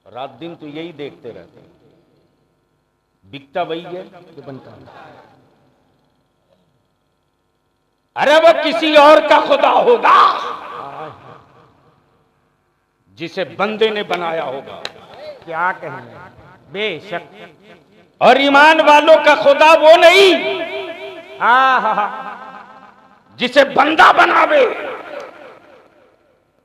रात दिन तो यही देखते रहते हैं, बिकता वही है जो बनता है। अरे वो किसी और का खुदा होगा जिसे बंदे ने बनाया होगा। क्या कहेंगे, बेशक। और ईमान वालों का खुदा वो नहीं जिसे बंदा बनावे।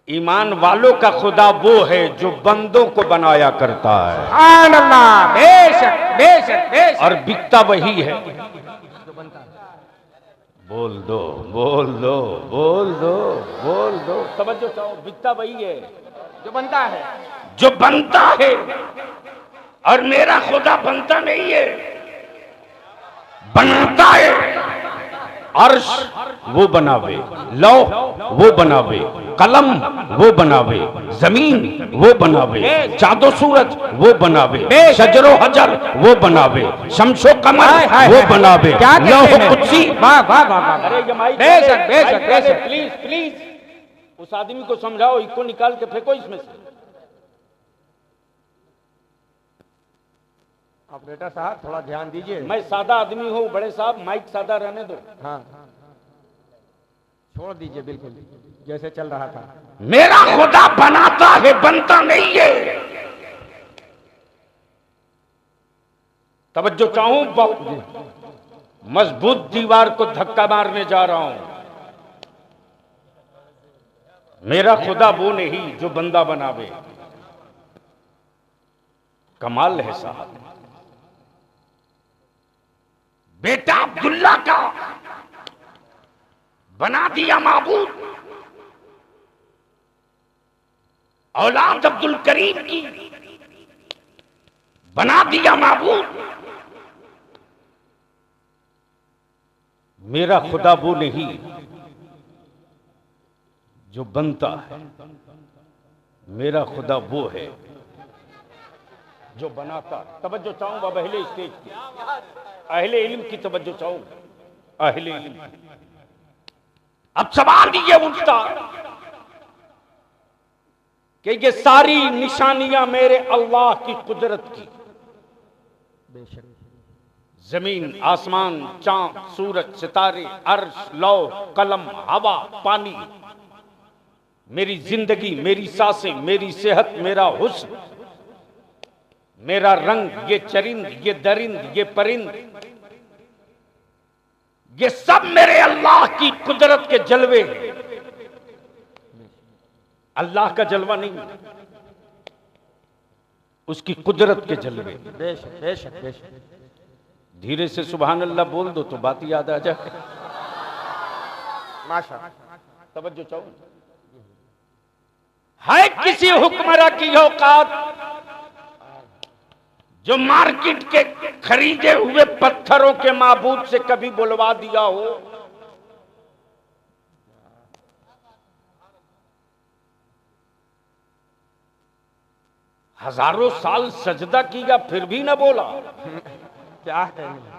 ईमान वालों का खुदा वो है जो बंदों को बनाया करता है। सुभान अल्लाह, बेशक बेशक बेशक। और बिकता वही है जो बनता है। बोल दो बोल दो बोल दो बोल दो, तवज्जो चाहो, बिकता वही है जो बनता है, जो बनता है। और मेरा खुदा बनता नहीं है, बनाता है। अर्श वो बनावे, लौह वो बनावे, कलम वो बनावे, जमीन वो बनावे, चाँदो सूरज वो बनावे, शजरो हजर वो बनावे, शमशो कमर वो बनावे, लौह कुदसी। वाह वाह वाह, बेशक बेशक बेशक। प्लीज प्लीज उस आदमी को समझाओ, इसको निकाल के फेंको इसमें से। ऑपरेटर साहब थोड़ा ध्यान दीजिए। मैं सादा आदमी हूँ, बड़े साहब माइक सादा रहने दो। हाँ, छोड़ दीजिए, बिल्कुल जैसे चल रहा था। मेरा खुदा बनाता है, बनता नहीं है। तवज्जो चाहूं, बहुत मजबूत दीवार को धक्का मारने जा रहा हूं। मेरा खुदा वो नहीं जो बंदा बनावे। कमाल है साहब। बेटा अब्दुल्ला का बना दिया माबूद, औलाद अब्दुल करीम की बना दिया माबूद। मेरा खुदा वो नहीं जो बनता है, मेरा खुदा वो है जो बनाता। तवज्जो चाहूंगा अहले स्टेज की, अहले इल्म की तवज्जो चाहूंगा, अहले इल्म। अब सवाल ये उठता कि ये सारी निशानियां मेरे अल्लाह की कुदरत की, बेशक। जमीन, आसमान, चांद, सूरज, सितारे, अर्श, लौह, कलम, हवा, पानी, मेरी जिंदगी, मेरी सांसें, मेरी सेहत, मेरा हुस्न, मेरा रंग, ये चरिंद, ये दरिंद, ये परिंद, ये सब मेरे अल्लाह की कुदरत के जलवे हैं। अल्लाह का जलवा नहीं, उसकी कुदरत के जलवे। बेशक बेशक बेशक। धीरे से सुभान अल्लाह बोल दो तो बात याद आ जाए। माशाअल्लाह, तवज्जो चाहो। है किसी हुक्मरां की औकात जो मार्केट के खरीदे हुए पत्थरों के माबूद से कभी बुलवा दिया हो? हजारों साल सजदा किया फिर भी न बोला। क्या कहेंगे।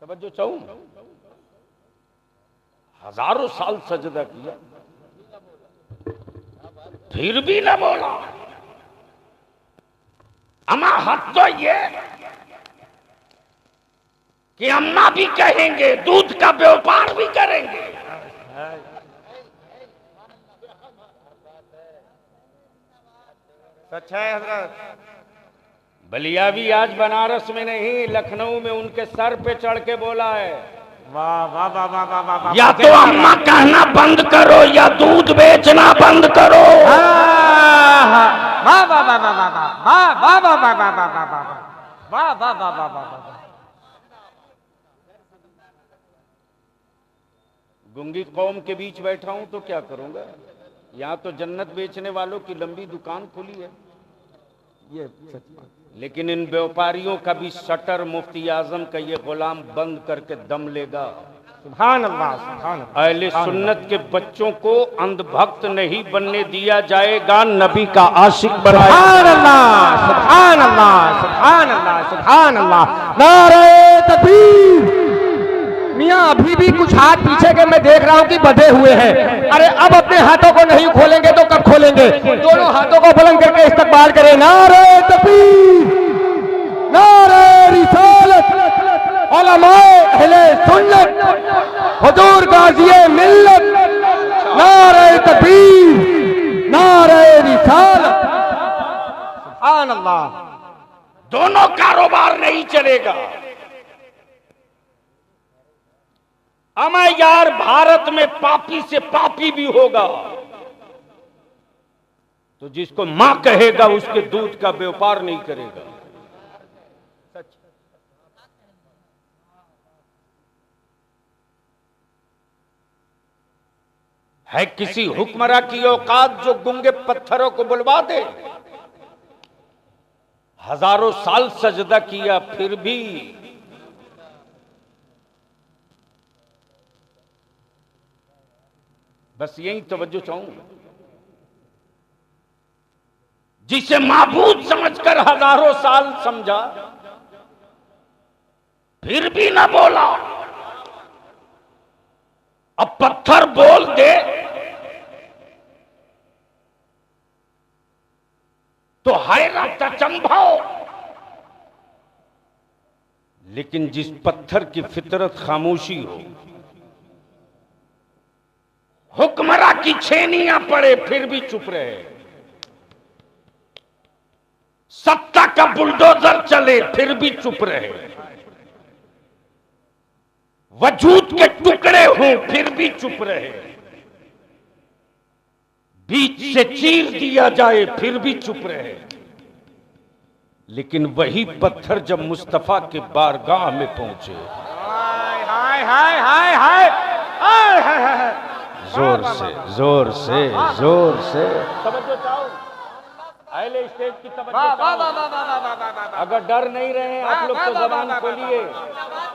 तवज्जो चाहूं, हजारों साल सजदा किया फिर भी न बोला। अम्मा हद तो ये कि अम्मा भी कहेंगे, दूध का व्यापार भी करेंगे। सच है हजरत। बलिया भी आज बनारस में नहीं, लखनऊ में उनके सर पे चढ़ के बोला है, वाह वाह वाह वाह वाह वाह। या तो अम्मा कहना बंद करो या दूध बेचना बंद करो। वाह वाह वाह वाह वाह वाह वाह वाह वाह वाह वाह वाह वाह वाह वाह वाह वाह। गुंगी कौम के बीच बैठा हूं तो क्या करूंगा? यहाँ तो जन्नत बेचने वालों की लंबी दुकान खुली है। ये सच बात। लेकिन इन व्यापारियों का भी शटर मुफ्ती आजम का ये गुलाम बंद करके दम लेगा। सुभान अल्लाह, सुभान अल्लाह। अहले सुन्नत के बच्चों को अंधभक्त नहीं बनने दिया जाएगा, नबी का आशिक बनाया। सुभान अल्लाह, सुभान अल्लाह, सुभान अल्लाह, सुभान अल्लाह। नारे तकबीर। मियां अभी भी कुछ हाथ पीछे के मैं देख रहा हूं कि बंधे हुए हैं। अरे अब अपने हाथों को नहीं खोलेंगे तो कब खोलेंगे? बोलेंगे। दोनों हाथों को बुलंद करके इस्तकबाल करें। नारे तकबीर, नारे रिसालत, उलमाए अहले सुन्नत, हुजूर गाज़िए मिल्लत, नारे तकबीर, नारे रिसालत। सुभान अल्लाह। दोनों कारोबार नहीं चलेगा। अमा यार भारत में पापी से पापी भी होगा, तो जिसको मां कहेगा उसके दूध का व्यापार नहीं करेगा। है किसी हुक्मरां की औकात जो गूंगे पत्थरों को बुलवा दे? हजारों साल सजदा किया फिर भी बस यही तवज्जो चाहूंगा। जिसे माबूद समझकर हजारों साल समझा फिर भी ना बोला, अब पत्थर बोल दे तो हैरत अचंभव। लेकिन जिस पत्थर की फितरत खामोशी हो, हुक्मरां की छेनियां पड़े फिर भी चुप रहे, सत्ता का बुलडोजर चले फिर भी चुप रहे, वजूद के टुकड़े हों फिर भी चुप रहे, बीच से चीर दिया जाए फिर भी चुप रहे। लेकिन वही पत्थर जब मुस्तफा के बारगाह में पहुंचे, हाय हाय हाय हाय हाय हाय हाय हाय, जोर से जोर से जोर से तवज्जो चाहो, अहले स्टेज की तवज्जो वाह वाह चाहो। वाह वाह वाह वाह वाह। अगर डर नहीं रहे आप लोग तो जबान खोलिए,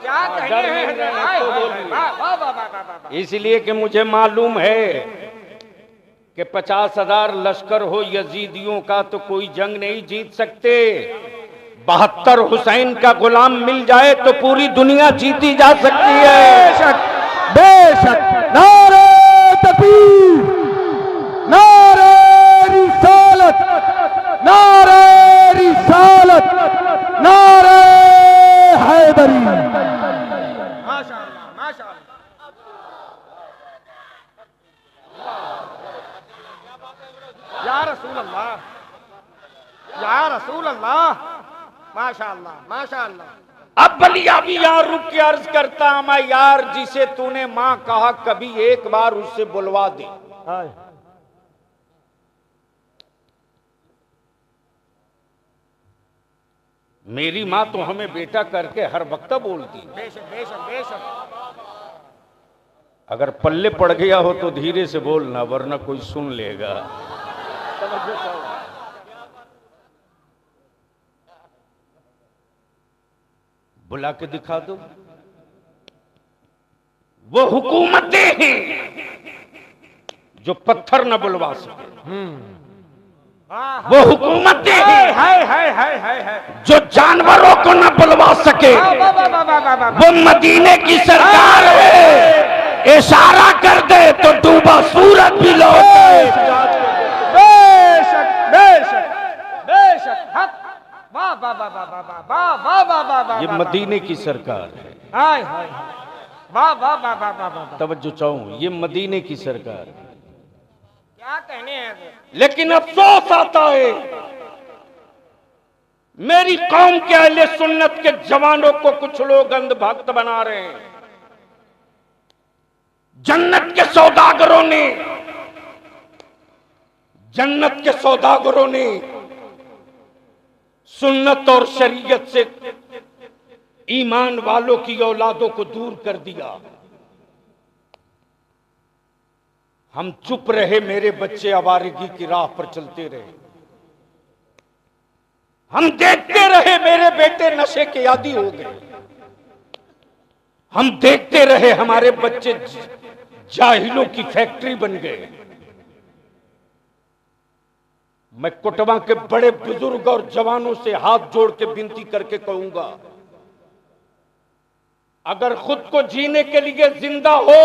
क्या डर कहने नहीं हैं, रहे हाय तो हाय बोलिए। वाह वाह वाह वाह वाह। इसलिए कि मुझे मालूम है कि 50,000 लश्कर हो यजीदियों का तो कोई जंग नहीं जीत सकते। 72 हुसैन का गुलाम मिल जाए तो पूरी दुनिया जीती जा सकती है। बेशक बेशक। नारे तकबीर, नारे रिसालत, नारे रिसालत, नारे हैदरी। माशाअल्लाह माशाअल्लाह। या रसूल अल्लाह, या रसूल अल्लाह, माशाअल्लाह माशाअल्लाह। अब बलिया भी यार रुक के अर्ज करता मैं, यार जिसे तूने मां कहा कभी एक बार उससे बुलवा दे। मेरी मां तो हमें बेटा करके हर वक्त बोलती। बेशक बेशक बेशक। अगर पल्ले पड़ गया हो तो धीरे से बोलना, वरना कोई सुन लेगा। बुला के दिखा दो। वो हुकूमतें हैं जो पत्थर न बुलवा सके, वो हुकूमतें हैं हाय हाय हाय हाय हाय। जो जानवरों को न बुलवा सके। वो मदीने की सरकार है, इशारा कर दे तो डूबा सूरज भी लौटे। बेशक बेशक बेशक। हक। वाह वाह वाह वाह वाह वाह वाह वाह वाह वाह। ये मदीने की सरकार है। हाय हाय। वाह वाह वाह वाह वाह वाह। तवज्जो चाहूं, ये मदीने की सरकार है। क्या कहने हैं? लेकिन अफसोस आता है मेरी कौम के अहले सुन्नत के जवानों को कुछ लोग अंधभक्त बना रहे हैं। जन्नत के सौदागरों ने सुन्नत और शरीयत से ईमान वालों की औलादों को दूर कर दिया। हम चुप रहे, मेरे बच्चे आवारगी की राह पर चलते रहे। हम देखते रहे, मेरे बेटे नशे के आदी हो गए। हम देखते रहे, हमारे बच्चे जाहिलों की फैक्ट्री बन गए। मैं कुटवा के बड़े बुजुर्ग और जवानों से हाथ जोड़ के विनती करके कहूंगा, अगर खुद को जीने के लिए जिंदा हो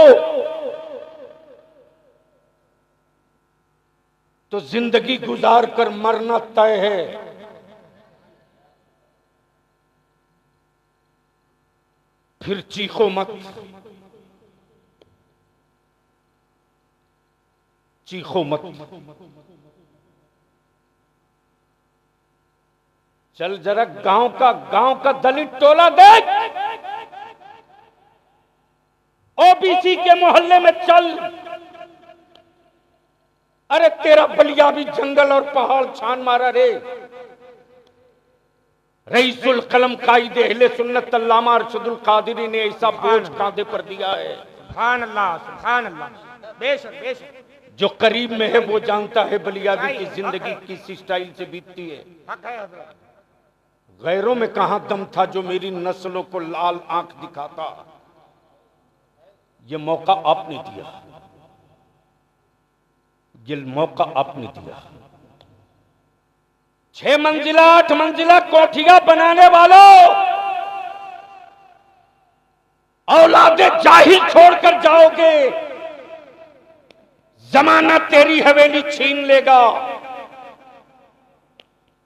तो जिंदगी गुजार कर मरना तय है। फिर चीखो मत, चीखो मत। चल जरा गांव का दलित टोला देख, ओबीसी के मोहल्ले में चल। अरे तेरा बलिया भी जंगल और पहाड़ छान मारा रे। रईसुल कलम कायदे अहले सुन्नत अल्लामा अरशदुल कादरी ने ऐसा बोझ कांधे पर दिया है। सुभान अल्लाह, सुभान अल्लाह। बेशक बेशक। जो करीब में है वो जानता है बलियावी की जिंदगी किस स्टाइल से बीतती है। हक है हजरत। गैरों में कहां दम था जो मेरी नस्लों को लाल आंख दिखाता। ये मौका आपने दिया, ये मौका आपने दिया। 6 मंजिला 8 मंजिला कोठियां बनाने वालों, औलादे जाहिल छोड़कर जाओगे, जमाना तेरी हवेली छीन लेगा।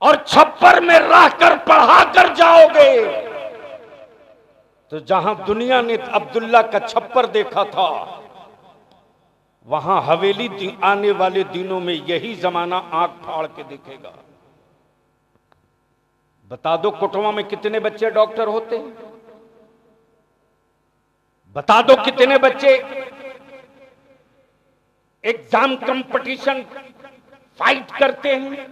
और छप्पर में रहकर पढ़ा कर जाओगे तो जहां दुनिया ने अब्दुल्ला का छप्पर देखा था, वहां हवेली आने वाले दिनों में यही जमाना आंख फाड़ के देखेगा। बता दो कोटवा में कितने बच्चे डॉक्टर होते हैं? बता दो कितने बच्चे एग्जाम कंपटीशन फाइट करते हैं?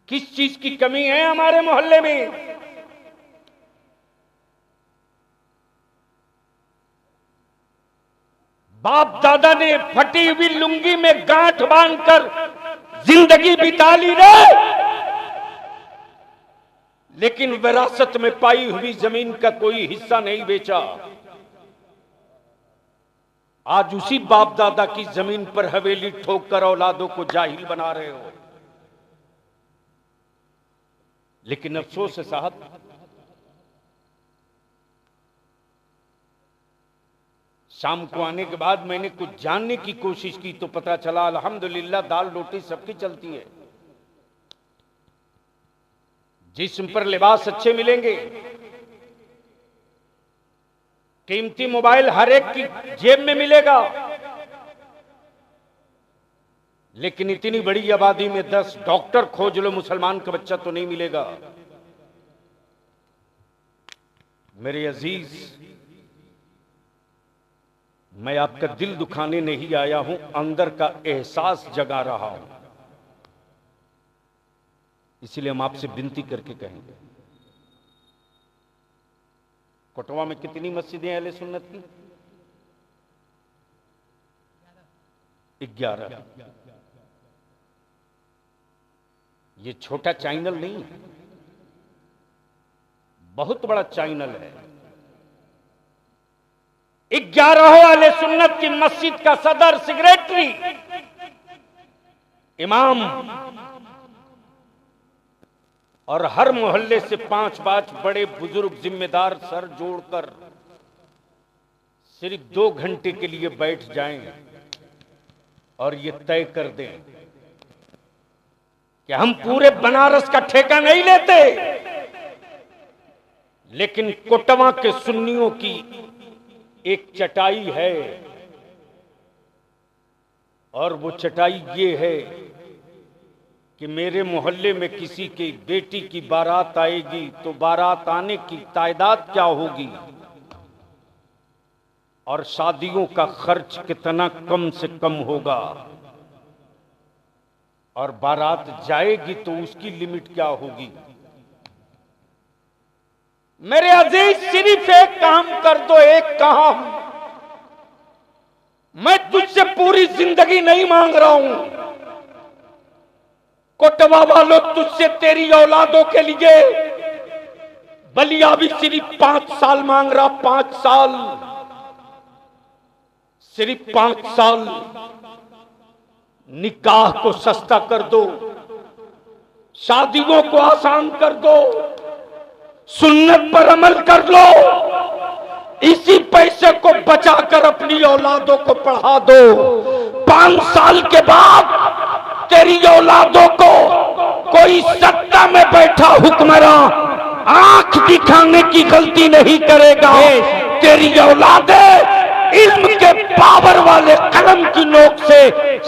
किस चीज की कमी है हमारे मोहल्ले में? बाप दादा ने फटी हुई लुंगी में गांठ बांधकर जिंदगी बिता ली रे, लेकिन विरासत में पाई हुई जमीन का कोई हिस्सा नहीं बेचा। आज उसी बाप दादा की जमीन पर हवेली ठोक कर औलादों को जाहिल बना रहे हो। लेकिन अफसोस है साहब, शाम को आने के बाद मैंने कुछ जानने की कोशिश की तो पता चला अल्हम्दुलिल्लाह दाल रोटी सबकी चलती है। जिस्म पर लिबास अच्छे मिलेंगे, कीमती मोबाइल हर एक की जेब में मिलेगा, लेकिन इतनी बड़ी आबादी में 10 डॉक्टर खोज लो, मुसलमान का बच्चा तो नहीं मिलेगा। मेरे अजीज, मैं आपका दिल दुखाने नहीं आया हूं, अंदर का एहसास जगा रहा हूं। इसलिए हम आपसे विनती करके कहेंगे, कोटवा में कितनी मस्जिदें अहले सुन्नत की? 11। ये छोटा चैनल नहीं है, बहुत बड़ा चैनल है। 11 अहले सुन्नत की मस्जिद का सदर सेक्रेटरी, इमाम, और हर मोहल्ले से 5-5 बड़े बुजुर्ग जिम्मेदार सर जोड़कर सिर्फ 2 घंटे के लिए बैठ जाएं और ये तय कर दें कि हम पूरे बनारस का ठेका नहीं लेते, लेकिन कोटवा के सुन्नियों की एक चटाई है, और वो चटाई ये है कि मेरे मोहल्ले में किसी की बेटी की बारात आएगी तो बारात आने की तादाद क्या होगी और शादियों का खर्च कितना कम से कम होगा, और बारात जाएगी तो उसकी लिमिट क्या होगी। मेरे अजीज, सिर्फ एक काम कर दो, एक काम। मैं तुझसे पूरी जिंदगी नहीं मांग रहा हूं, कोटवा वालों, तुझसे तेरी औलादों के लिए बलिया भी सिर्फ 5 साल मांग रहा, 5 साल, सिर्फ 5 साल। निकाह को सस्ता कर दो, शादियों को आसान कर दो, सुन्नत पर अमल कर लो, इसी पैसे को बचाकर अपनी औलादों को पढ़ा दो। 5 साल के बाद तेरी औलादों को कोई सत्ता में बैठा हुक्मरान आंख दिखाने की गलती नहीं करेगा। तेरी औलादें इल्म के पावर वाले कलम की नोक से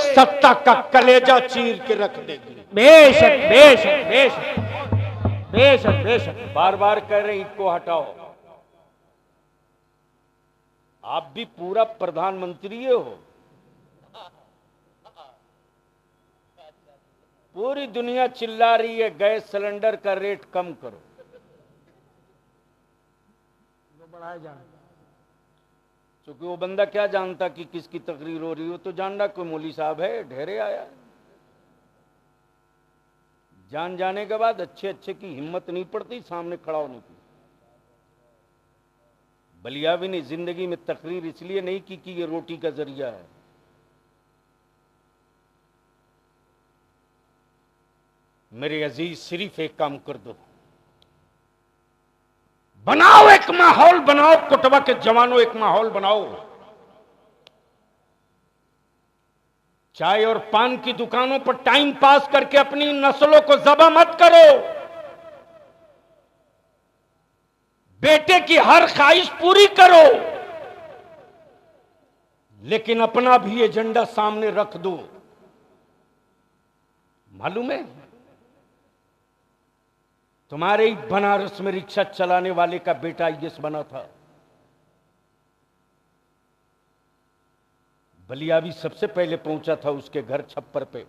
सत्ता का कलेजा चीर के रख देगी। बेशक बेशक बेशक बेशक बेशक। बार बार कह रहे ईद को हटाओ। आप भी पूरा प्रधानमंत्री हो। पूरी दुनिया चिल्ला रही है गैस सिलेंडर का रेट कम करो। बढ़ाया जाए, क्योंकि वो बंदा क्या जानता कि किसकी तकरीर हो रही हो, तो जानना कोई मौली साहब है ढेरे आया। जान जाने के बाद अच्छे अच्छे की हिम्मत नहीं पड़ती सामने खड़ा होने की। बलियावी ने जिंदगी में तकरीर इसलिए नहीं की कि ये रोटी का जरिया है। मेरे अजीज सिर्फ एक काम कर दो, बनाओ एक माहौल बनाओ, कोटवा के जवानों एक माहौल बनाओ। चाय और पान की दुकानों पर टाइम पास करके अपनी नस्लों को ज़बा मत करो। बेटे की हर ख्वाहिश पूरी करो, लेकिन अपना भी एजेंडा सामने रख दो। मालूम है तुम्हारे ही बनारस में रिक्शा चलाने वाले का बेटा आईएएस बना था। बलियावी सबसे पहले पहुंचा था उसके घर छप्पर पे।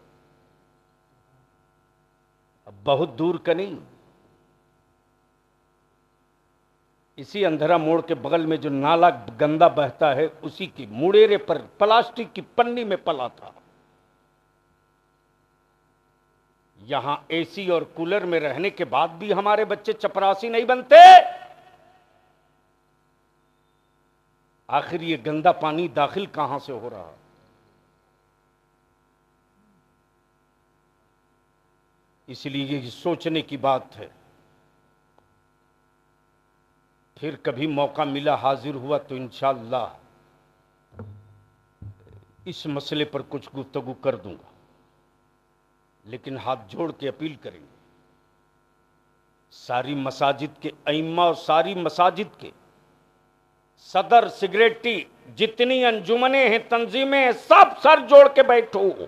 अब बहुत दूर का नहीं, इसी अंधेरा मोड़ के बगल में जो नाला गंदा बहता है उसी की मुड़ेरे पर प्लास्टिक की पन्नी में पला था। यहां एसी और कूलर में रहने के बाद भी हमारे बच्चे चपरासी नहीं बनते। आखिर ये गंदा पानी दाखिल कहां से हो रहा? इसलिए ये सोचने की बात है। फिर कभी मौका मिला, हाजिर हुआ तो इंशाअल्लाह इस मसले पर कुछ गुफ्तगू कर दूंगा, लेकिन हाथ जोड़ के अपील करेंगे सारी मसाजिद के अइम्मा और सारी मसाजिद के सदर सिगरेटी जितनी अंजुमने हैं, तंजीमें हैं, सब सर जोड़ के बैठो।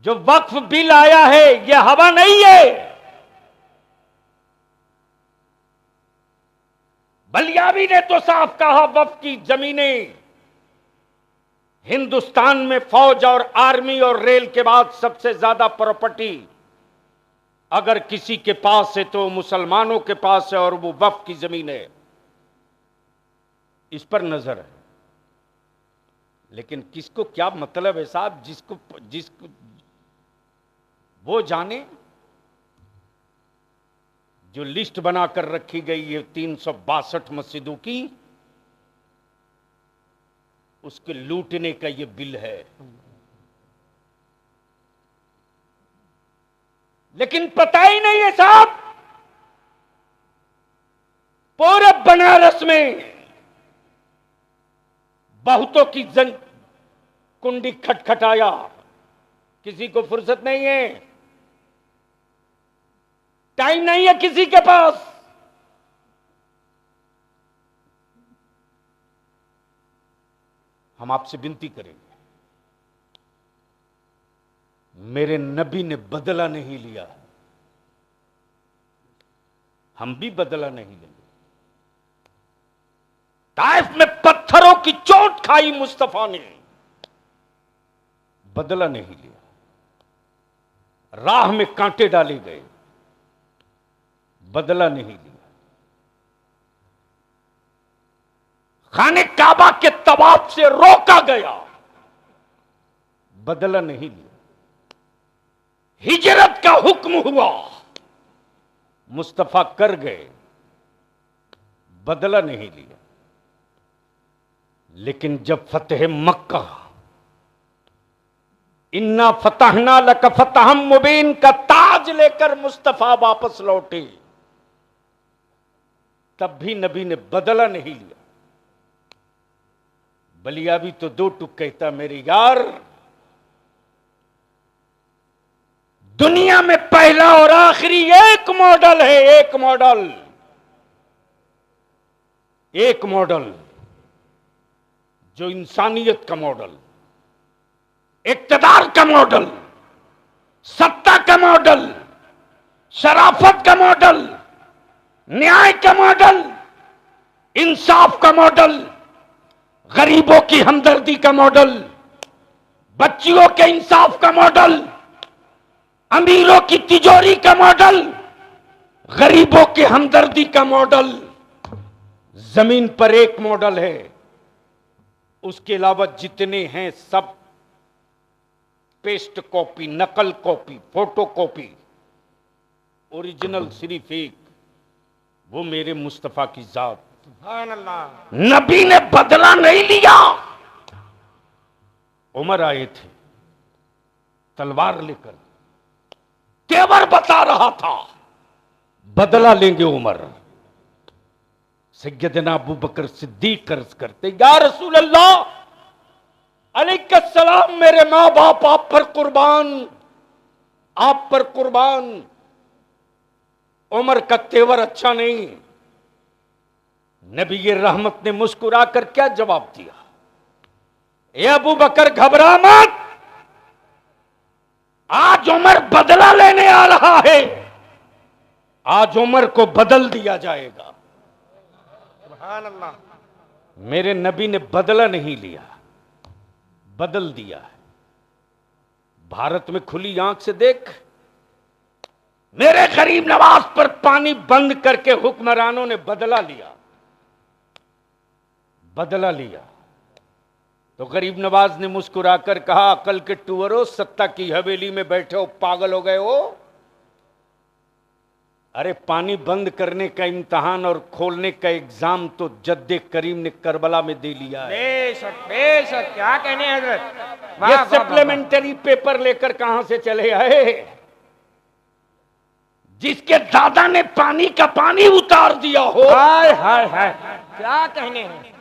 जो वक्फ बिल आया है यह हवा नहीं है। बलियावी ने तो साफ कहा वक्फ की जमीनें हिंदुस्तान में फौज और आर्मी और रेल के बाद सबसे ज्यादा प्रॉपर्टी अगर किसी के पास है तो मुसलमानों के पास है, और वो वक्फ की जमीन है। इस पर नजर है। लेकिन किसको क्या मतलब है साहब, जिसको वो जाने। जो लिस्ट बनाकर रखी गई है 362 मस्जिदों की, उसके लूटने का ये बिल है। लेकिन पता ही नहीं है साहब, पूरे बनारस में बहुतों की जंग कुंडी खटखटाया, किसी को फुर्सत नहीं है, टाइम नहीं है किसी के पास। हम आपसे विनती करेंगे, मेरे नबी ने बदला नहीं लिया, हम भी बदला नहीं लेंगे। ताइफ में पत्थरों की चोट खाई मुस्तफा ने, बदला नहीं लिया। राह में कांटे डाले गए, बदला नहीं लिया। खाने काबा के तवाफ से रोका गया, बदला नहीं लिया। हिजरत का हुक्म हुआ, मुस्तफा कर गए, बदला नहीं लिया। लेकिन जब फतेह मक्का, इन्ना फतहना लक फतहम मुबीन का ताज लेकर मुस्तफा वापस लौटे, तब भी नबी ने बदला नहीं लिया। बलिया भी तो दो टुक कहता मेरे यार, दुनिया में पहला और आखिरी एक मॉडल है, एक मॉडल, एक मॉडल जो इंसानियत का मॉडल, इक्तदार का मॉडल, सत्ता का मॉडल, शराफत का मॉडल, न्याय का मॉडल, इंसाफ का मॉडल, गरीबों की हमदर्दी का मॉडल, बच्चियों के इंसाफ का मॉडल, अमीरों की तिजोरी का मॉडल, गरीबों की हमदर्दी का मॉडल। जमीन पर एक मॉडल है, उसके अलावा जितने हैं सब पेस्ट कॉपी, नकल कॉपी, फोटो कॉपी, ओरिजिनल सिर्फ एक, वो मेरे मुस्तफा की जात। सुभान अल्लाह। नबी ने बदला नहीं लिया। उमर आए थे तलवार लेकर, तेवर बता रहा था, बदला लेंगे उमर। सैयदना अबू बकर सिद्दीक अर्ज करते, या रसूल अल्लाह, अलैहिस्सलाम, मेरे मां बाप आप पर कुर्बान, आप पर कुर्बान। उमर का तेवर अच्छा नहीं। नबी ये रहमत ने मुस्कुराकर क्या जवाब दिया, ए अबू बकर घबरा मत, आज उमर बदला लेने आ रहा है, आज उमर को बदल दिया जाएगा। सुभान अल्लाह। मेरे नबी ने बदला नहीं लिया, बदल दिया है। भारत में खुली आंख से देख, मेरे गरीब नवाज पर पानी बंद करके हुक्मरानों ने बदला लिया, बदला लिया। तो गरीब नवाज ने मुस्कुराकर कहा, अकल के टूअरों, सत्ता की हवेली में बैठे हो, पागल हो गए हो? अरे पानी बंद करने का इम्तिहान और खोलने का एग्जाम तो जद्दे करीम ने करबला में दे लिया है। बेशक बेशक, क्या कहने हैं हजरत। वाह, ये वाह, वाह, सप्लीमेंट्री पेपर लेकर कहां से चले आए? जिसके दादा ने पानी का पानी उतार दिया हो, हाय हाय हाय, क्या कहने हैं।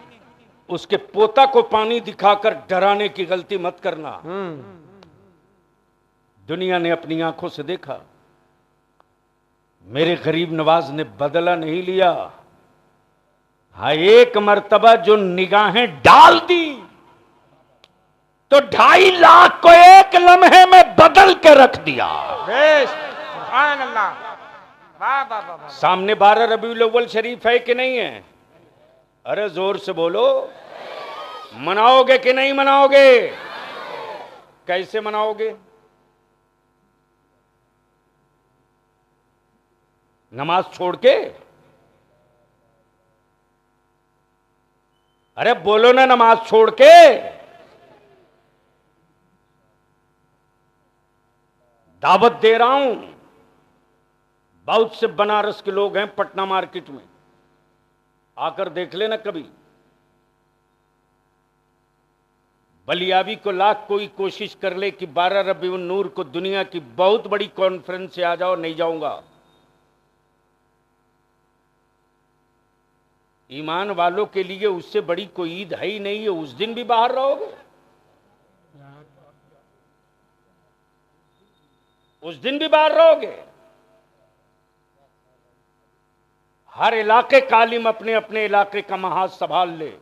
उसके पोता को पानी दिखाकर डराने की गलती मत करना। दुनिया ने अपनी आंखों से देखा, मेरे गरीब नवाज ने बदला नहीं लिया। हाँ, एक मर्तबा जो निगाहें डाल दी तो 2.5 लाख को एक लम्हे में बदल के रख दिया। बेश, सुभान अल्लाह। वाह वाह वाह वाह। सामने 12 रबीउल अव्वल शरीफ है कि नहीं है? अरे जोर से बोलो, मनाओगे कि नहीं मनाओगे? कैसे मनाओगे? नमाज छोड़ के? अरे बोलो ना, नमाज छोड़ के? दावत दे रहा हूं, बहुत से बनारस के लोग हैं पटना मार्केट में, आकर देख लेना कभी। बलियाबी को लाख कोई कोशिश कर ले कि 12 रबीउन नूर को दुनिया की बहुत बड़ी कॉन्फ्रेंस से आ जाओ, नहीं जाऊंगा। ईमान वालों के लिए उससे बड़ी कोई ईद है ही नहीं है, उस दिन भी बाहर रहोगे, उस दिन भी बाहर रहोगे। हर इलाके का आलिम अपने अपने इलाके का महाज संभाल ले।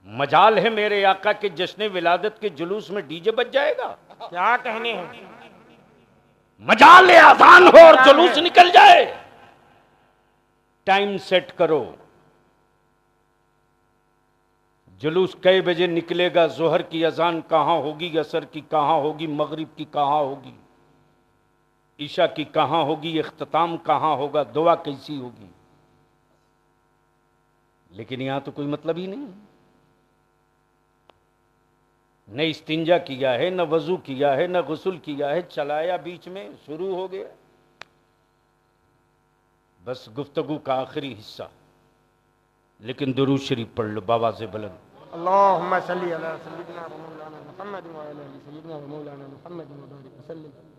मजाल है मेरे आका के जश्न विलादत के जुलूस में डीजे बज जाएगा। क्या कहने हैं। मजाल है आजान हो और जुलूस निकल जाए। टाइम सेट करो, जुलूस कई बजे निकलेगा, जोहर की अजान कहां होगी, असर की कहां होगी, मगरिब की कहां होगी, ईशा की कहां होगी, इख्तिताम कहां होगा, दुआ कैसी होगी। लेकिन यहां तो कोई मतलब ही नहीं। न इस्तिंजा किया है, न वजू किया है, न गुस्ल किया है, चलाया बीच में, शुरू हो गया। बस गुफ्तगू का आखिरी हिस्सा। लेकिन दुरूद शरीफ पढ़ लो बाबा से बुलंद। अल्लाहुम्मा सल्ली अला सय्यिदिना व मौलाना मुहम्मद व अला आलि सय्यिदिना व मौलाना मुहम्मद व बारिक वसल्लम।